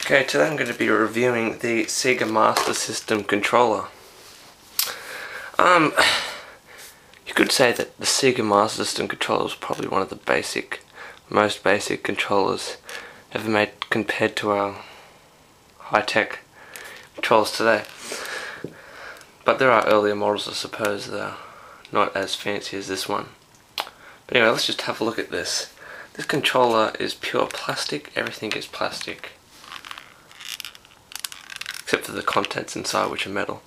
Okay, today I'm going to be reviewing the Sega Master System controller. You could say that the Sega Master System controller is probably one of the most basic controllers ever made compared to our high-tech controllers today. But there are earlier models, I suppose, that are not as fancy as this one. But anyway, let's just have a look at this. This controller is pure plastic. Everything is plastic, except for the contents inside, which are metal.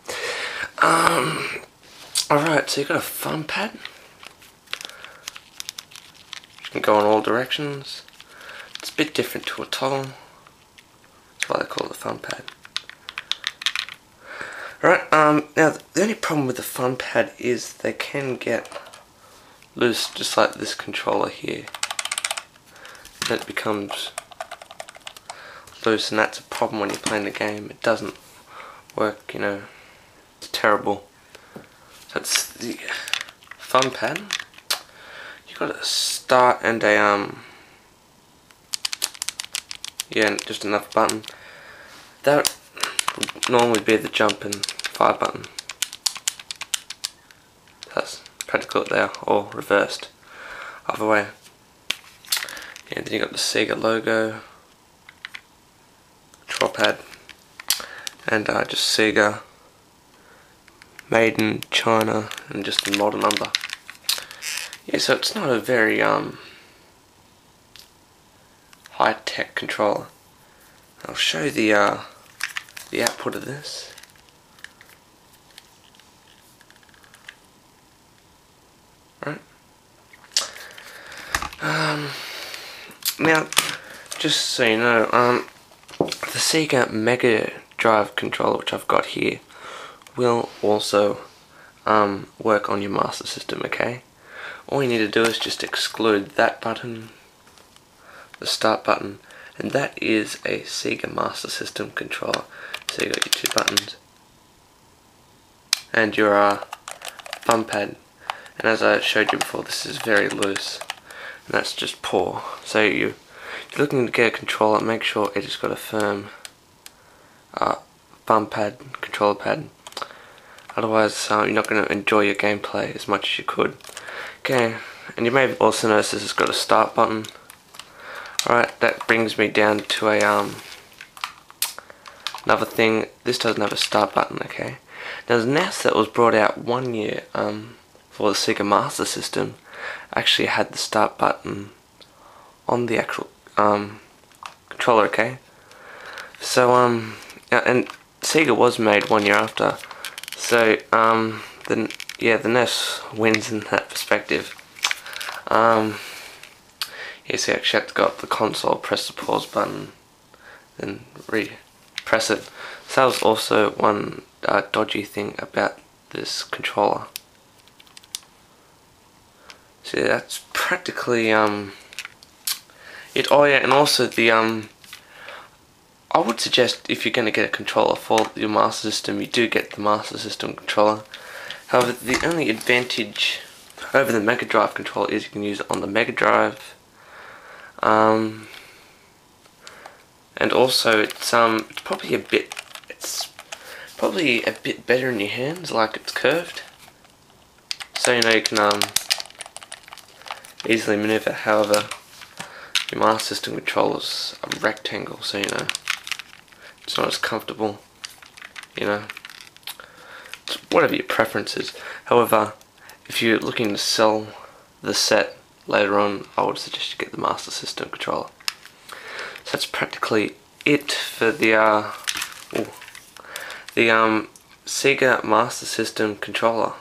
Alright, so you've got a thumb pad. You can go in all directions. It's a bit different to a toggle. That's why they call it a thumb pad. Alright, now the only problem with the thumb pad is they can get loose, just like this controller here. It becomes loose, and that's a problem when you're playing the game. It doesn't work, you know. It's terrible. So it's the thumb pad. You've got a start and a just another button. That would normally be the jump and fire button. That's practically it there, or reversed, either way. And then you got the Sega logo, control pad, and just Sega, made in China, and just a model number. Yeah, so it's not a very high-tech controller. I'll show you the output of this. Right. Now, just so you know, the Sega Mega Drive controller, which I've got here, will also work on your Master System, okay? All you need to do is just exclude that button, the start button, and that is a Sega Master System controller. So you got your two buttons and your thumb pad, and as I showed you before, this is very loose, and that's just poor. So you're looking to get a controller, make sure it has got a firm thumb pad, controller pad. Otherwise, you're not going to enjoy your gameplay as much as you could. Okay, and you may also notice this has got a start button. Alright, that brings me down to a another thing. This doesn't have a start button, okay? Now, the NAS that was brought out 1 year for the Sega Master System actually had the start button on the actual controller, okay? So and Sega was made 1 year after, so the NES wins in that perspective. Yeah, so you actually have to go up the console, press the pause button, then re-press it. So that was also one dodgy thing about this controller. So yeah, that's practically it. Oh yeah, and also the I would suggest, if you're going to get a controller for your Master System, you do get the Master System controller. However, the only advantage over the Mega Drive controller is you can use it on the Mega Drive, and also it's probably a bit better in your hands, like it's curved, so you know you can easily maneuver. However, your Master System controller's a rectangle, so you know it's not as comfortable, you know. It's whatever your preference is. However, if you're looking to sell the set later on, I would suggest you get the Master System controller. So that's practically it for the Sega Master System controller.